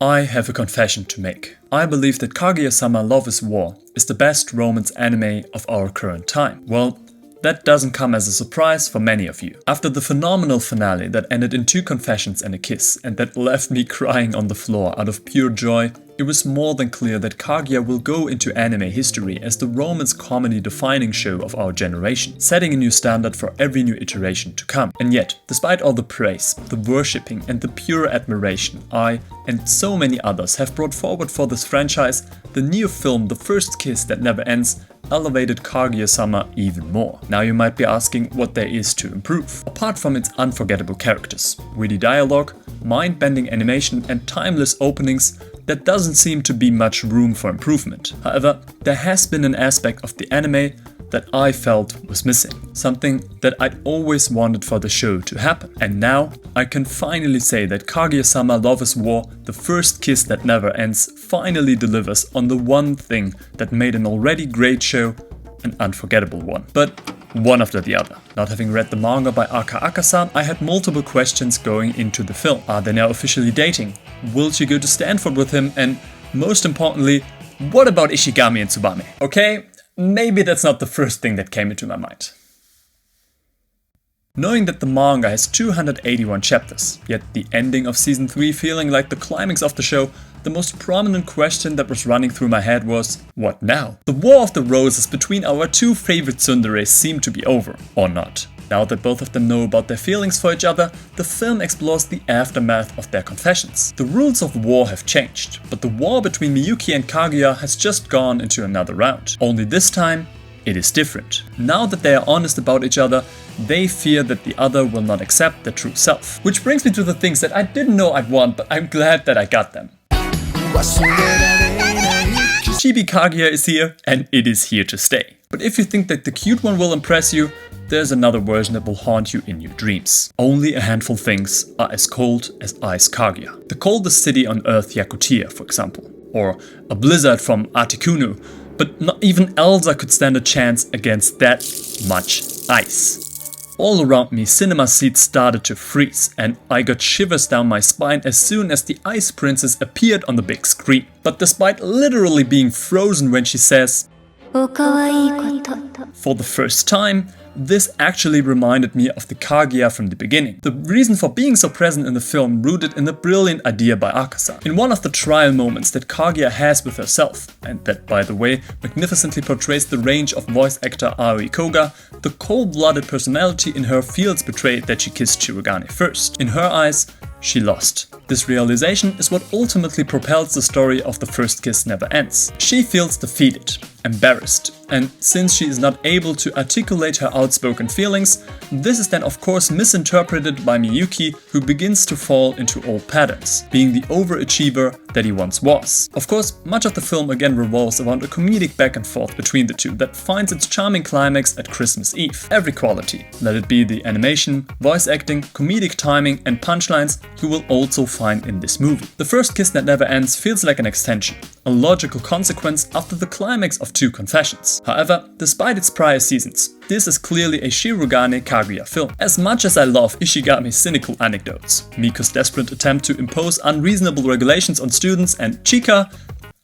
I have a confession to make. I believe that Kaguya Sama Love is War is the best romance anime of our current time. Well, that doesn't come as a surprise for many of you. After the phenomenal finale that ended in 2 confessions and a kiss, and that left me crying on the floor out of pure joy, it was more than clear that Kaguya will go into anime history as the romance comedy defining show of our generation, setting a new standard for every new iteration to come. And yet, despite all the praise, the worshipping and the pure admiration I and so many others have brought forward for this franchise, the new film The First Kiss That Never Ends elevated Kaguya Sama even more. Now you might be asking what there is to improve. Apart from its unforgettable characters, witty dialogue, mind-bending animation and timeless openings, there doesn't seem to be much room for improvement. However, there has been an aspect of the anime that I felt was missing. Something that I'd always wanted for the show to happen. And now I can finally say that Kaguya Sama Love is War, The First Kiss That Never Ends, finally delivers on the one thing that made an already great show an unforgettable one. But one after the other. Not having read the manga by Akasa, I had multiple questions going into the film. Are they now officially dating? Will she go to Stanford with him? And most importantly, what about Ishigami and Tsubame? Okay, maybe that's not the first thing that came into my mind. Knowing that the manga has 281 chapters, yet the ending of season 3 feeling like the climax of the show, the most prominent question that was running through my head was, what now? The war of the roses between our 2 favorite tsunderes seemed to be over, or not. Now that both of them know about their feelings for each other, the film explores the aftermath of their confessions. The rules of war have changed, but the war between Miyuki and Kaguya has just gone into another round. Only this time, it is different. Now that they are honest about each other, they fear that the other will not accept their true self. Which brings me to the things that I didn't know I'd want, but I'm glad that I got them. Chibi Kaguya is here, and it is here to stay. But if you think that the cute one will impress you, there's another version that will haunt you in your dreams. Only a handful of things are as cold as Ice Kaguya. The coldest city on Earth, Yakutia, for example. Or a blizzard from Articuno. But not even Elsa could stand a chance against that much ice. All around me, cinema seats started to freeze, and I got shivers down my spine as soon as the Ice Princess appeared on the big screen. But despite literally being frozen when she says, for the first time, this actually reminded me of the Kaguya from the beginning. The reason for being so present in the film rooted in a brilliant idea by Akasa. In one of the trial moments that Kaguya has with herself, and that, by the way, magnificently portrays the range of voice actor Aoi Koga, the cold-blooded personality in her feels betrayed that she kissed Shirogane first. In her eyes, she lost. This realization is what ultimately propels the story of The First Kiss Never Ends. She feels defeated, embarrassed, and since she is not able to articulate her outspoken feelings, this is then of course misinterpreted by Miyuki, who begins to fall into old patterns, being the overachiever that he once was. Of course, much of the film again revolves around a comedic back and forth between the two that finds its charming climax at Christmas Eve. Every quality, let it be the animation, voice acting, comedic timing and punchlines, you will also find in this movie. The First Kiss That Never Ends feels like an extension, a logical consequence after the climax of 2 confessions. However, despite its prior seasons, this is clearly a Shirogane Kaguya film. As much as I love Ishigami's cynical anecdotes, Miko's desperate attempt to impose unreasonable regulations on students, and chika,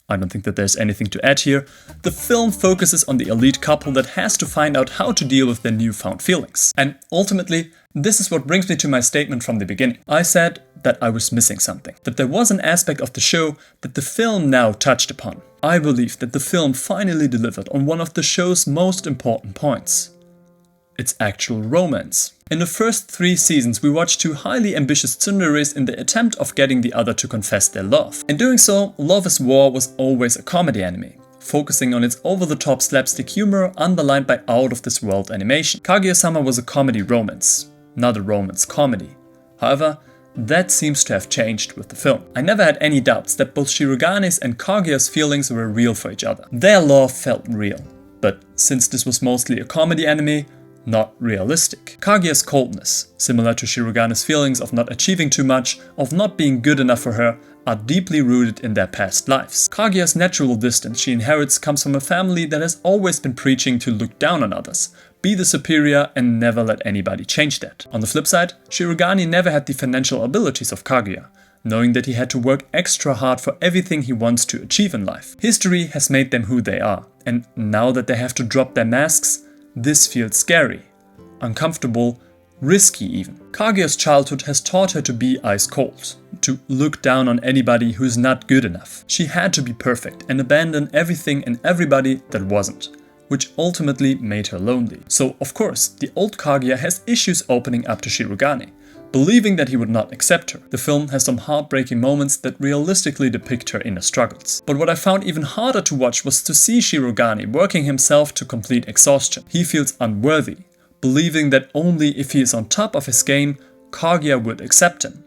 I don't think that there's anything to add here, the film focuses on the elite couple that has to find out how to deal with their newfound feelings. And ultimately, this is what brings me to my statement from the beginning. I said that I was missing something, that there was an aspect of the show that the film now touched upon. I believe that the film finally delivered on one of the show's most important points. Its actual romance. In the first 3 seasons, we watched 2 highly ambitious tsunderes in the attempt of getting the other to confess their love. In doing so, Love is War was always a comedy anime, focusing on its over-the-top slapstick humor underlined by out-of-this-world animation. Kaguya Sama was a comedy romance, not a romance comedy. However, that seems to have changed with the film. I never had any doubts that both Shirogane's and Kaguya's feelings were real for each other. Their love felt real, but since this was mostly a comedy anime, not realistic. Kaguya's coldness, similar to Shirogane's feelings of not achieving too much, of not being good enough for her, are deeply rooted in their past lives. Kaguya's natural distance she inherits comes from a family that has always been preaching to look down on others, be the superior and never let anybody change that. On the flip side, Shirogane never had the financial abilities of Kaguya, knowing that he had to work extra hard for everything he wants to achieve in life. History has made them who they are, and now that they have to drop their masks, this feels scary, uncomfortable, risky even. Kaguya's childhood has taught her to be ice cold, to look down on anybody who's not good enough. She had to be perfect and abandon everything and everybody that wasn't, which ultimately made her lonely. So of course, the old Kaguya has issues opening up to Shirogane, believing that he would not accept her. The film has some heartbreaking moments that realistically depict her inner struggles. But what I found even harder to watch was to see Shirogane working himself to complete exhaustion. He feels unworthy, believing that only if he is on top of his game, Kaguya would accept him,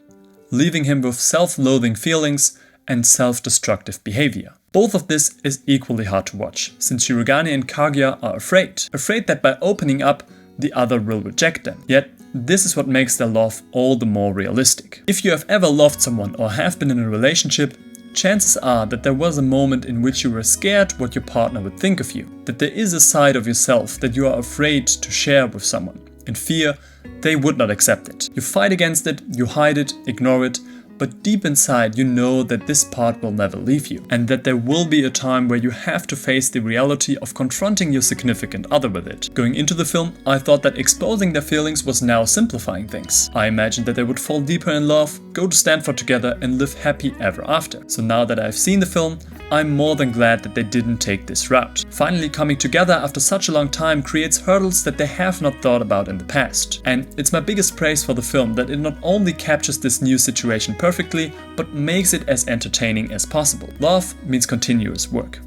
leaving him with self-loathing feelings and self-destructive behavior. Both of this is equally hard to watch, since Shirogane and Kaguya are afraid that by opening up, the other will reject them. Yet, this is what makes their love all the more realistic. If you have ever loved someone or have been in a relationship, chances are that there was a moment in which you were scared what your partner would think of you, that there is a side of yourself that you are afraid to share with someone, in fear they would not accept it. You fight against it, you hide it, ignore it, but deep inside you know that this part will never leave you, and that there will be a time where you have to face the reality of confronting your significant other with it. Going into the film, I thought that exposing their feelings was now simplifying things. I imagined that they would fall deeper in love, go to Stanford together and live happy ever after. So now that I've seen the film, I'm more than glad that they didn't take this route. Finally coming together after such a long time creates hurdles that they have not thought about in the past. And it's my biggest praise for the film that it not only captures this new situation perfectly, but makes it as entertaining as possible. Love means continuous work.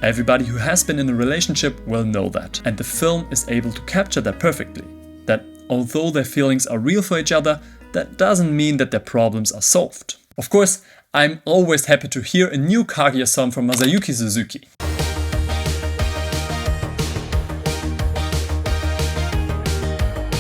Everybody who has been in a relationship will know that. And the film is able to capture that perfectly. That although their feelings are real for each other, that doesn't mean that their problems are solved. Of course, I'm always happy to hear a new Kaguya song from Masayuki Suzuki.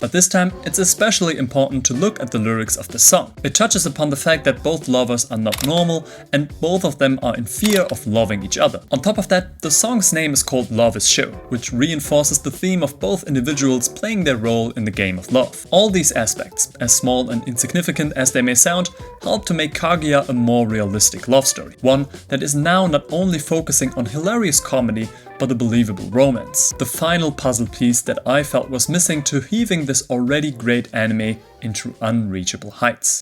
But this time, it's especially important to look at the lyrics of the song. It touches upon the fact that both lovers are not normal and both of them are in fear of loving each other. On top of that, the song's name is called Love is Show, which reinforces the theme of both individuals playing their role in the game of love. All these aspects, as small and insignificant as they may sound, help to make Kaguya a more realistic love story. One that is now not only focusing on hilarious comedy, but a believable romance. The final puzzle piece that I felt was missing to heaving this already great anime into unreachable heights.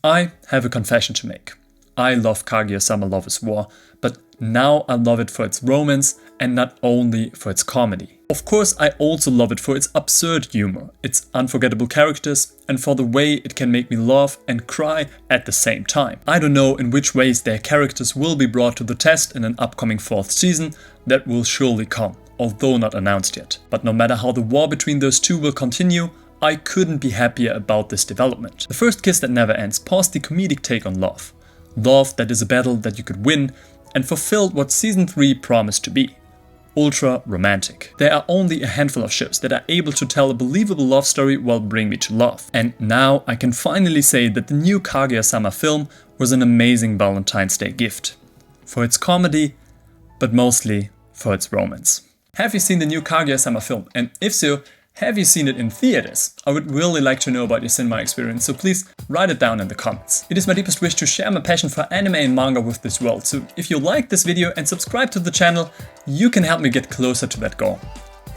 I have a confession to make. I love Kaguya Sama Love is War, but now I love it for its romance and not only for its comedy. Of course, I also love it for its absurd humor, its unforgettable characters, and for the way it can make me laugh and cry at the same time. I don't know in which ways their characters will be brought to the test in an upcoming 4th season. That will surely come, although not announced yet. But no matter how the war between those two will continue, I couldn't be happier about this development. The First Kiss That Never Ends paused the comedic take on love. Love that is a battle that you could win, and fulfilled what Season 3 promised to be. Ultra romantic. There are only a handful of shows that are able to tell a believable love story while bring me to love. And now I can finally say that the new Kaguya Sama film was an amazing Valentine's Day gift. For its comedy, but mostly for its romance. Have you seen the new Kaguya Sama film? And if so, have you seen it in theaters? I would really like to know about your cinema experience, so please write it down in the comments. It is my deepest wish to share my passion for anime and manga with this world, so if you like this video and subscribe to the channel, you can help me get closer to that goal.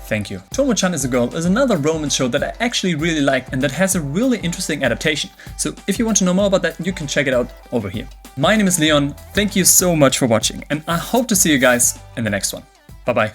Thank you. Tomo-chan is a Girl is another romance show that I actually really like and that has a really interesting adaptation, so if you want to know more about that, you can check it out over here. My name is Leon, thank you so much for watching, and I hope to see you guys in the next one. Bye bye.